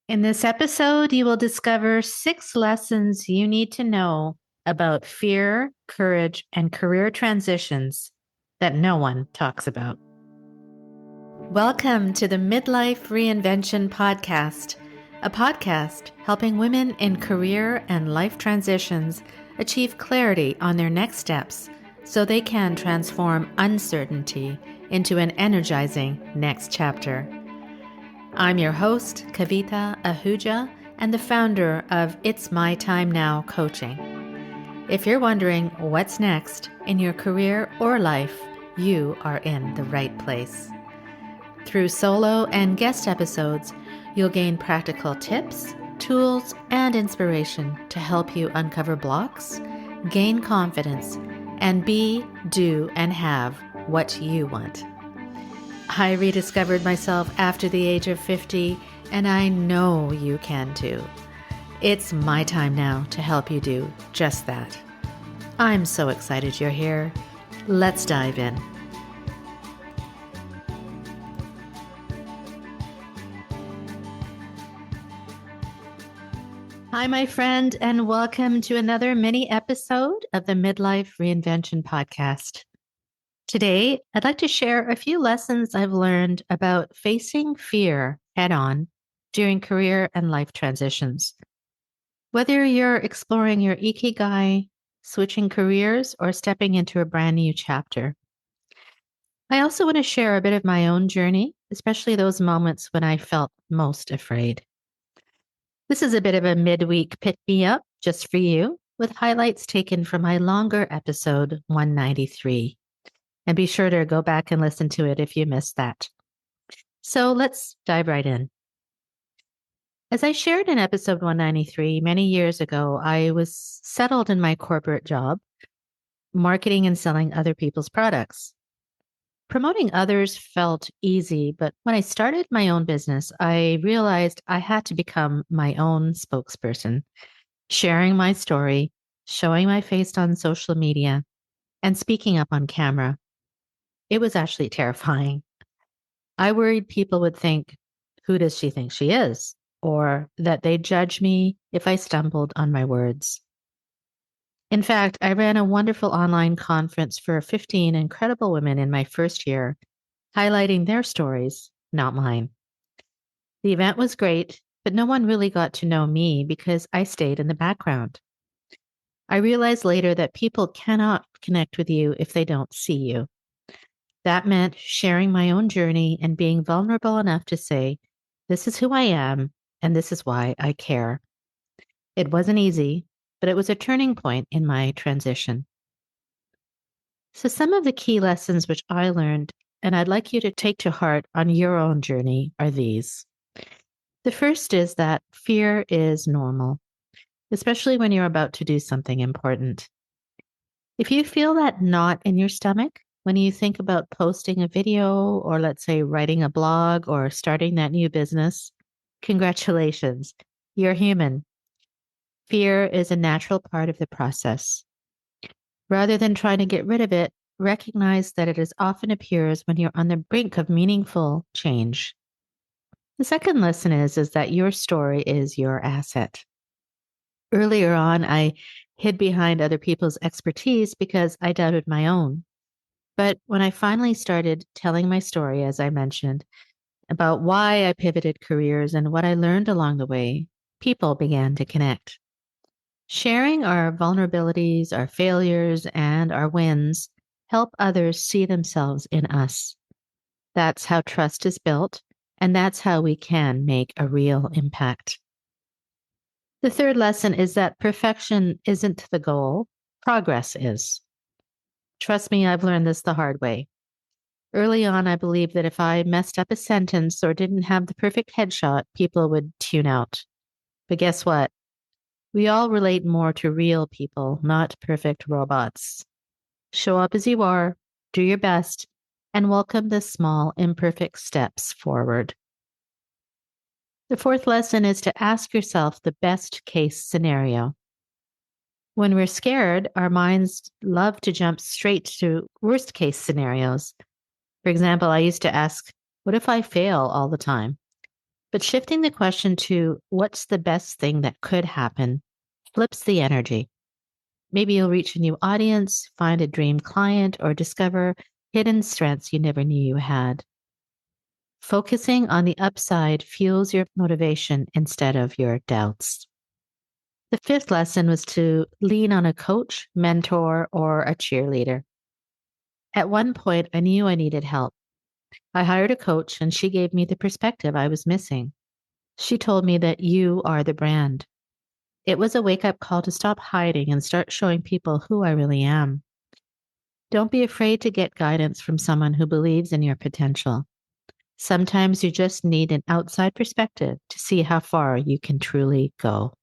In this episode, you will discover 6 lessons you need to know about fear, courage, and career transitions that no one talks about. Welcome to the Midlife Reinvention Podcast, a podcast helping women in career and life transitions achieve clarity on their next steps so they can transform uncertainty into an energizing next chapter. I'm your host, Kavita Ahuja, and the founder of It's My Time Now Coaching. If you're wondering what's next in your career or life, you are in the right place. Through solo and guest episodes, you'll gain practical tips, tools, and inspiration to help you uncover blocks, gain confidence, and be, do, and have what you want. I rediscovered myself after the age of 50, and I know you can too. It's my time now to help you do just that. I'm so excited you're here. Let's dive in. Hi, my friend, and welcome to another mini episode of the Midlife Reinvention Podcast. Today, I'd like to share a few lessons I've learned about facing fear head-on during career and life transitions. Whether you're exploring your ikigai, switching careers, or stepping into a brand new chapter. I also want to share a bit of my own journey, especially those moments when I felt most afraid. This is a bit of a midweek pick-me-up just for you, with highlights taken from my longer episode 193. And be sure to go back and listen to it if you missed that. So let's dive right in. As I shared in episode 193, many years ago, I was settled in my corporate job, marketing and selling other people's products. Promoting others felt easy, but when I started my own business, I realized I had to become my own spokesperson, sharing my story, showing my face on social media, and speaking up on camera. It was actually terrifying. I worried people would think, who does she think she is? Or that they'd judge me if I stumbled on my words. In fact, I ran a wonderful online conference for 15 incredible women in my first year, highlighting their stories, not mine. The event was great, but no one really got to know me because I stayed in the background. I realized later that people cannot connect with you if they don't see you. That meant sharing my own journey and being vulnerable enough to say, this is who I am, and this is why I care. It wasn't easy, but it was a turning point in my transition. So some of the key lessons which I learned, and I'd like you to take to heart on your own journey, are these. The first is that fear is normal, especially when you're about to do something important. If you feel that knot in your stomach, when you think about posting a video or, let's say, writing a blog or starting that new business, congratulations, you're human. Fear is a natural part of the process. Rather than trying to get rid of it, recognize that it often appears when you're on the brink of meaningful change. The second lesson is that your story is your asset. Earlier on, I hid behind other people's expertise because I doubted my own. But when I finally started telling my story, as I mentioned, about why I pivoted careers and what I learned along the way, people began to connect. Sharing our vulnerabilities, our failures, and our wins help others see themselves in us. That's how trust is built, and that's how we can make a real impact. The third lesson is that perfection isn't the goal, progress is. Trust me, I've learned this the hard way. Early on, I believed that if I messed up a sentence or didn't have the perfect headshot, people would tune out. But guess what? We all relate more to real people, not perfect robots. Show up as you are, do your best, and welcome the small, imperfect steps forward. The fourth lesson is to ask yourself the best case scenario. When we're scared, our minds love to jump straight to worst case scenarios. For example, I used to ask, what if I fail all the time? But shifting the question to what's the best thing that could happen flips the energy. Maybe you'll reach a new audience, find a dream client, or discover hidden strengths you never knew you had. Focusing on the upside fuels your motivation instead of your doubts. The fifth lesson was to lean on a coach, mentor, or a cheerleader. At one point, I knew I needed help. I hired a coach, and she gave me the perspective I was missing. She told me that you are the brand. It was a wake up call to stop hiding and start showing people who I really am. Don't be afraid to get guidance from someone who believes in your potential. Sometimes you just need an outside perspective to see how far you can truly go.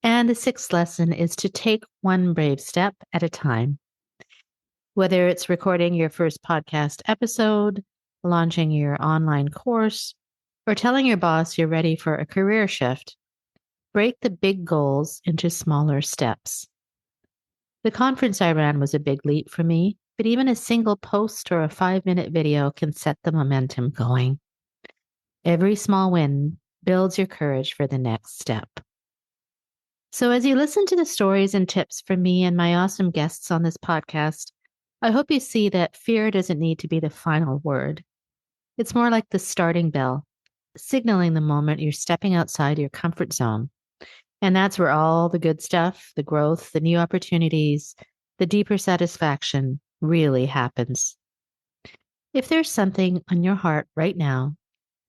And the sixth lesson is to take one brave step at a time. Whether it's recording your first podcast episode, launching your online course, or telling your boss you're ready for a career shift, break the big goals into smaller steps. The conference I ran was a big leap for me, but even a single post or a 5-minute video can set the momentum going. Every small win builds your courage for the next step. So, as you listen to the stories and tips from me and my awesome guests on this podcast, I hope you see that fear doesn't need to be the final word. It's more like the starting bell, signaling the moment you're stepping outside your comfort zone. And that's where all the good stuff, the growth, the new opportunities, the deeper satisfaction really happens. If there's something on your heart right now,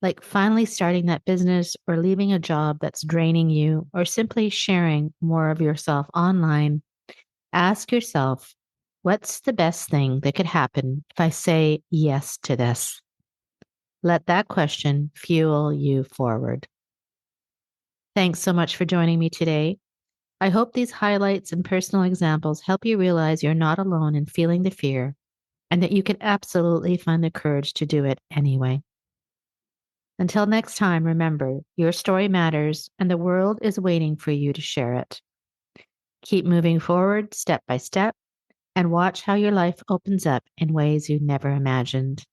like finally starting that business or leaving a job that's draining you, or simply sharing more of yourself online, ask yourself, what's the best thing that could happen if I say yes to this? Let that question fuel you forward. Thanks so much for joining me today. I hope these highlights and personal examples help you realize you're not alone in feeling the fear and that you can absolutely find the courage to do it anyway. Until next time, remember, your story matters and the world is waiting for you to share it. Keep moving forward step by step and watch how your life opens up in ways you never imagined.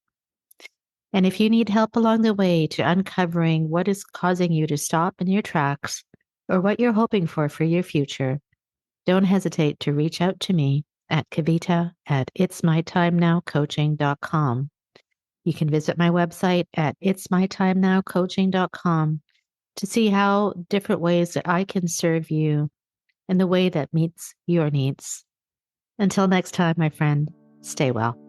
And if you need help along the way to uncovering what is causing you to stop in your tracks or what you're hoping for your future, don't hesitate to reach out to me at kavita@itsmytimenowcoaching.com. You can visit my website at itsmytimenowcoaching.com to see how different ways that I can serve you in the way that meets your needs. Until next time, my friend, stay well.